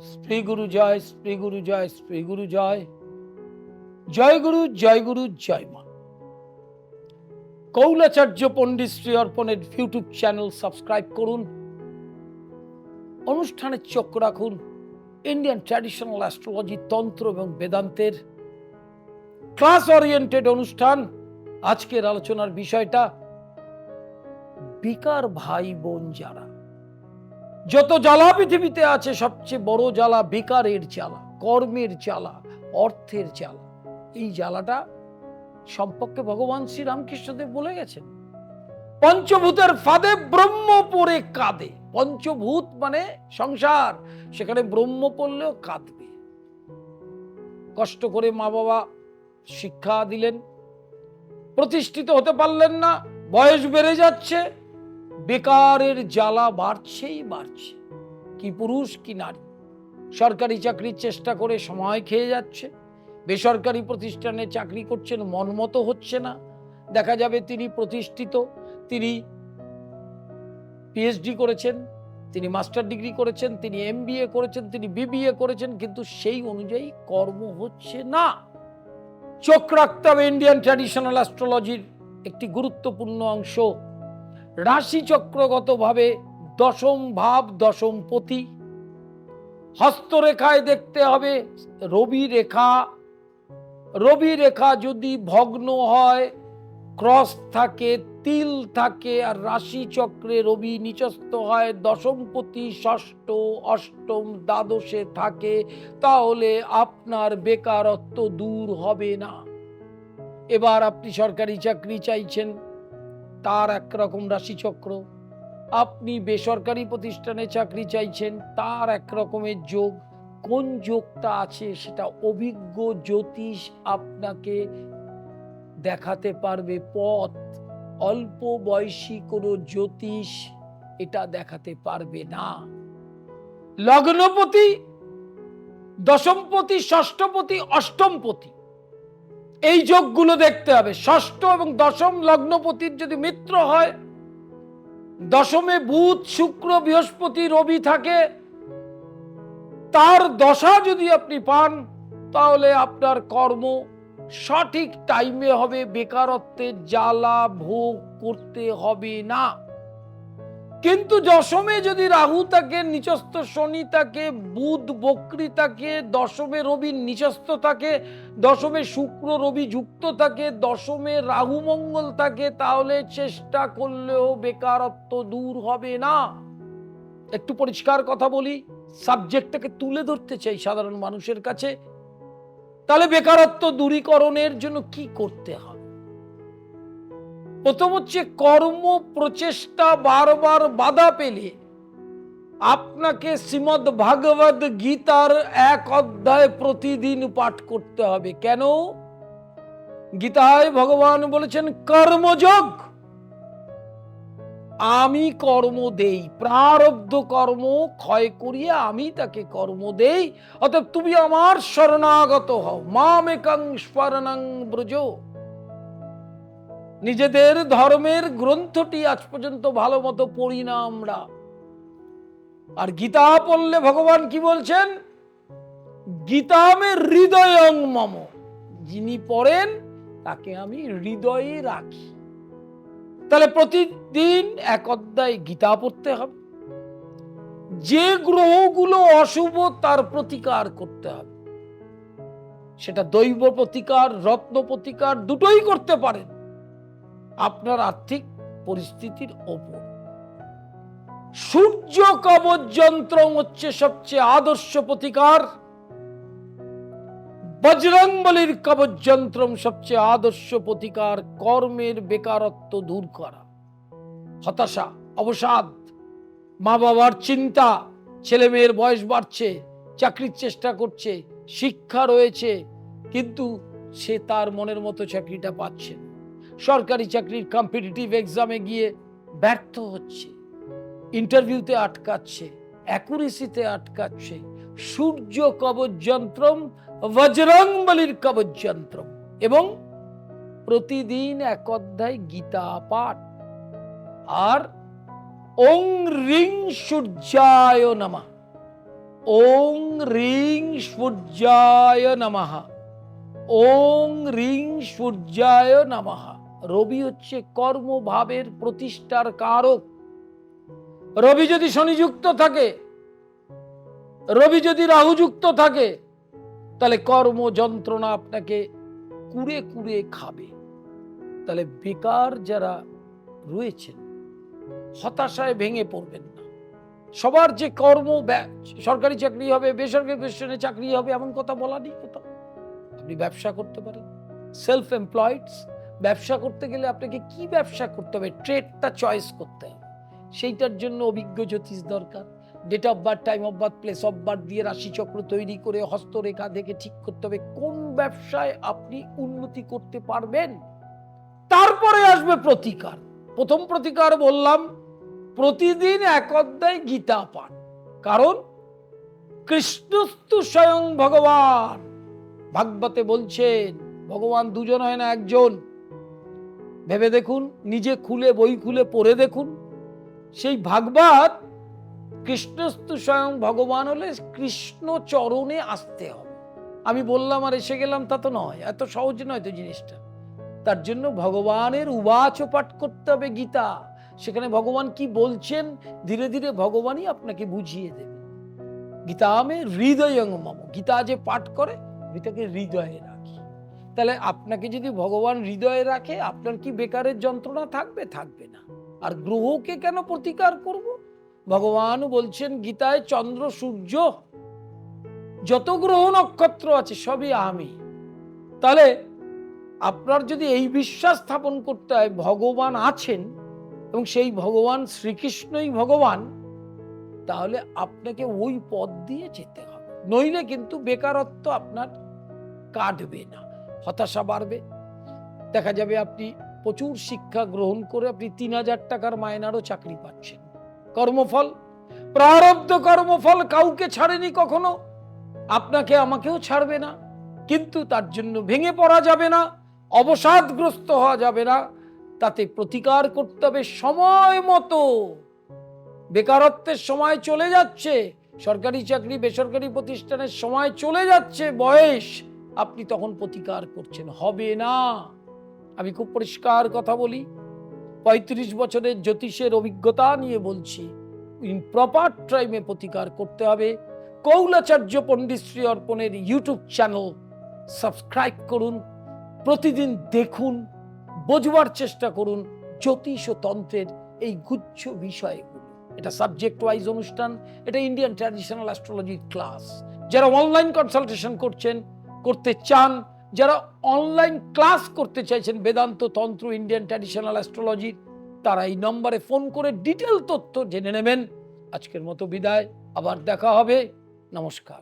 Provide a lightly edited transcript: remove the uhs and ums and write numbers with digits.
শ্রী গুরু জয়, শ্রী গুরু জয়, শ্রী গুরু জয়, জয় গুরু, জয় গুরু, জয় মা। কৌলাচার্য পণ্ডিত Shri অর্পণের YouTube channel subscribe করুন, অনুষ্ঠানের চোখ রাখুন। ইন্ডিয়ান ট্র্যাডিশনাল অ্যাস্ট্রোলজি, তন্ত্র এবং বেদান্তের ক্লাস ওরিয়েন্টেড অনুষ্ঠান। আজকের আলোচনার বিষয়টা বেকার ভাই বোন যারা, যত জ্বালা পৃথিবীতে আছে সবচেয়ে বড় জ্বালা বেকারের জ্বালা, কর্মের জ্বালা, অর্থের জ্বালা। এই জ্বালাটা সম্পর্কে ভগবান শ্রী রামকৃষ্ণদেব বলে গেছেন, পঞ্চভূতের ফাঁদে ব্রহ্ম পড়ে কাঁদে। পঞ্চভূত মানে সংসার, সেখানে ব্রহ্ম পড়লেও কাঁদবে। কষ্ট করে মা বাবা শিক্ষা দিলেন, প্রতিষ্ঠিত হতে পারলেন না, বয়স বেড়ে যাচ্ছে, বেকারের জ্বালা বাড়ছেই বাড়ছে। কি পুরুষ কি নারী, সরকারি চাকরির চেষ্টা করে সময় খেয়ে যাচ্ছে, বেসরকারি প্রতিষ্ঠানে চাকরি করছেন, মন মতো হচ্ছে না। দেখা যাবে তিনি প্রতিষ্ঠিত, তিনি পিএইচডি করেছেন, তিনি মাস্টার ডিগ্রি করেছেন, তিনি এমবিএ করেছেন, তিনি বিবিএ করেছেন, কিন্তু সেই অনুযায়ী কর্ম হচ্ছে না। চোখ রাখতে হবে ইন্ডিয়ান ট্র্যাডিশনাল অ্যাস্ট্রোলজির একটি গুরুত্বপূর্ণ অংশ, রাশিচক্রগতভাবে দশম ভাব, দশম পতি। হস্তরেখায় দেখতে হবে রবি রেখা। রবি রেখা যদি ভগ্ন হয়, ক্রস থাকে, তিল থাকে, আর রাশি চক্রে রবি নিচস্থ হয়, দশমপতি ষষ্ঠ, অষ্টম, দ্বাদশে থাকে, তাহলে আপনার বেকারত্ব দূর হবে না। এবার আপনি সরকারি চাকরি চাইছেন, তার একরকম রাশিচক্র। আপনি বেসরকারি প্রতিষ্ঠানে চাকরি চাইছেন, তার এক রকমের যোগ। কোন যোগটা আছে সেটা অভিজ্ঞ জ্যোতিষ আপনাকে দেখাতে পারবে পথ। অল্প বয়সী কোনো জ্যোতিষ এটা দেখাতে পারবে না। লগ্নপতি, দশমপতি, ষষ্ঠপতি, অষ্টমপতি, এই যোগগুলো দেখতে হবে। ষষ্ঠ এবং দশম লগ্নপতির যদি মিত্র হয়, দশমে বুধ, শুক্র, বৃহস্পতি, রবি থাকে, তার দশা যদি আপনি পান, তাহলে আপনার কর্ম সঠিক টাইমে হবে, বেকারত্বের জ্বালা ভোগ করতে হবে না। কিন্তু দশমে যদি রাহু থাকে, নিচস্থ শনি থাকে, বুধ বক্রী থাকে, দশমে রবি নিচস্থ থাকে, দশমে শুক্র রবি যুক্ত থাকে, দশমে রাহু মঙ্গল থাকে, তাহলে চেষ্টা করলেও বেকারত্ব দূর হবে না। একটু পরিষ্কার কথা বলি, সাবজেক্টটাকে তুলে ধরতে চাই সাধারণ মানুষের কাছে। তাহলে বেকারত্ব দূরীকরণের জন্য কি করতে হবে? প্রথম হচ্ছে কর্ম প্রচেষ্টা বারবার বাধা পেলে আপনাকে শ্রীমদ্ ভাগবত গীতার এক অধ্যায় প্রতিদিন পাঠ করতে হবে। কেন? গীতায় ভগবান বলেছেন কর্মযোগ। আমি কর্ম দেই, প্রারব্ধ কর্ম ক্ষয় করিয়ে আমি তাকে কর্ম দেই। অতএব তুমি আমার শরণাগত হও, মামেকং শরণং ব্রজ। নিজেদের ধর্মের গ্রন্থটি আজ পর্যন্ত ভালো মতো পড়ি না আমরা। আর গীতা পড়লে ভগবান কি বলছেন? গীতা মে হৃদয়ং মম, যিনি পড়েন তাকে আমি হৃদয়ে রাখি। তাহলে প্রতিদিন এক অধ্যায় গীতা পড়তে হবে। যে গ্রহগুলো অশুভ তার প্রতিকার করতে হবে, সেটা দৈব প্রতিকার, রত্ন প্রতিকার, দুটোই করতে পারেন আপনার আর্থিক পরিস্থিতির ওপর। সূর্য কবচ যন্ত্র হচ্ছে সবচেয়ে আদর্শ প্রতিকার। বজরংবলীর কবচ যন্ত্র সবচেয়ে আদর্শ প্রতিকার। কর্মের বেকারত্ব দূর করা, হতাশা, অবসাদ, মা বাবার চিন্তা, ছেলে মেয়ের বয়স বাড়ছে, চাকরির চেষ্টা করছে, শিক্ষা রয়েছে, কিন্তু সে তার মনের মতো চাকরিটা পাচ্ছে না। সরকারি চাকরির কম্পিটিটিভ এক্সামে গিয়ে ব্যর্থ হচ্ছে, ইন্টারভিউতে আটকাচ্ছে, অ্যাকুরেসিতে আটকাচ্ছে। সূর্য কবচ যন্ত্রম, বজরংবলীর কবচ যন্ত্র, এবং প্রতিদিন এক অধ্যায় গীতা পাঠ। আর ওং রিং সূর্যায় নমঃ, ওং রিং সূর্যায় নমঃ, ওং রিং সূর্যায় নমঃ। রবি হচ্ছে কর্মভাবের প্রতিষ্ঠার কারক। রবি যদি শনিযুক্ত থাকে, রবি যদি রাহুযুক্ত থাকে, তাহলে কর্ম যন্ত্রণা আপনাকে কুড়ে কুড়ে খাবে। তাহলে বেকার যারা রয়েছেন, হতাশায় ভেঙে পড়বেন না। সবার যে কর্ম, সরকারি চাকরি হবে, বেসরকারি প্রতিষ্ঠানে চাকরি হবে, এমন কথা বলা নেই কোথাও। আপনি ব্যবসা করতে পারেন, সেলফ এমপ্লয়েডস। ব্যবসা করতে গেলে আপনাকে কি ব্যবসা করতে হবে, ট্রেডটা চয়েস করতে হবে। সেইটার জন্য অভিজ্ঞ জ্যোতিষ দরকার। Date of birth, time of birth, place of birth দিয়ে রাশিচক্র তৈরি করে হস্তরেখা দেখে ঠিক করতে হবে কোন ব্যবসায় আপনি উন্নতি করতে পারবেন। তারপরে আসবে প্রতিকার। প্রথম প্রতিকার বললাম, প্রতিদিন এক অধ্যায় গীতা পাঠ। কারণ কৃষ্ণস্তু স্বয়ং ভগবান। ভাগবতে বলছেন ভগবান দুজন হয় না, একজন। ভেবে দেখুন, নিজে খুলে বই খুলে পড়ে দেখুন। সেই ভাগবত কৃষ্ণস্তু স্বয়ং ভগবান হলে কৃষ্ণ চরণে আসতে হবে। আমি বললাম আর এসে গেলাম তা তো নয়, এত সহজ নয় তো জিনিসটা। তার জন্য ভগবানের উবাচ পাঠ করতে হবে গীতা। সেখানে ভগবান কি বলছেন ধীরে ধীরে ভগবানই আপনাকে বুঝিয়ে দেবে। গীতা মে হৃদয়ং মম। গীতা যে পাঠ করে গীতাকে হৃদয়ে রাখি। তাহলে আপনাকে যদি ভগবান হৃদয়ে রাখে, আপনার কি বেকারের যন্ত্রণা থাকবে? থাকবে না। আর গ্রহকে কেন প্রতিকার করব? ভগবান বলছেন গীতায়, চন্দ্র সূর্য যত গ্রহ নক্ষত্র আছে সবই আমি। তাহলে আপনার যদি এই বিশ্বাস স্থাপন করতে হয় ভগবান আছেন এবং সেই ভগবান শ্রীকৃষ্ণই ভগবান, তাহলে আপনাকে ওই পথ দিয়ে যেতে হবে। নইলে কিন্তু বেকারত্ব আপনার কাটবে না, হতাশা বাড়বে। দেখা যাবে আপনি প্রচুর শিক্ষা গ্রহণ করে আপনি ৩,০০০ টাকার মায়নারও চাকরি পাচ্ছেন। কর্মফল, প্রারব্ধ কর্মফল কাউকে ছাড়েনি কখনো, আপনাকে আমাকেও ছাড়বে না। কিন্তু তার জন্য ভেঙে পড়া যাবে না, অবসাদগ্রস্ত হওয়া যাবে না। তাতে প্রতিকার করতে হবে সময় মতো। বেকারত্বের সময় চলে যাচ্ছে, সরকারি চাকরি বেসরকারি প্রতিষ্ঠানের সময় চলে যাচ্ছে, বয়স, আপনি তখন প্রতিকার করছেন, হবে না। আমি খুব পরিষ্কার কথা বলি, ৩৫ বছরের জ্যোতিষের অভিজ্ঞতা নিয়ে বলছি, ইন প্রপার টাইমে প্রতিকার করতে হবে। কৌলাচার্য পণ্ডিত শ্রী অর্পণের ইউটিউব চ্যানেল সাবস্ক্রাইব করুন, প্রতিদিন দেখুন, বোঝবার চেষ্টা করুন জ্যোতিষ ও তন্ত্রের এই গুচ্ছ বিষয়গুলো। এটা সাবজেক্ট ওয়াইজ অনুষ্ঠান, এটা ইন্ডিয়ান ট্র্যাডিশনাল অ্যাস্ট্রোলজি ক্লাস। যারা অনলাইন কনসালটেশন করতে চান, যারা অনলাইন ক্লাস করতে চাইছেন বেদান্ত, তন্ত্র, ইন্ডিয়ান ট্র্যাডিশনাল অ্যাস্ট্রোলজি, তারা এই নম্বরে ফোন করে ডিটেল তথ্য জেনে নেবেন। আজকের মতো বিদায়, আবার দেখা হবে। নমস্কার।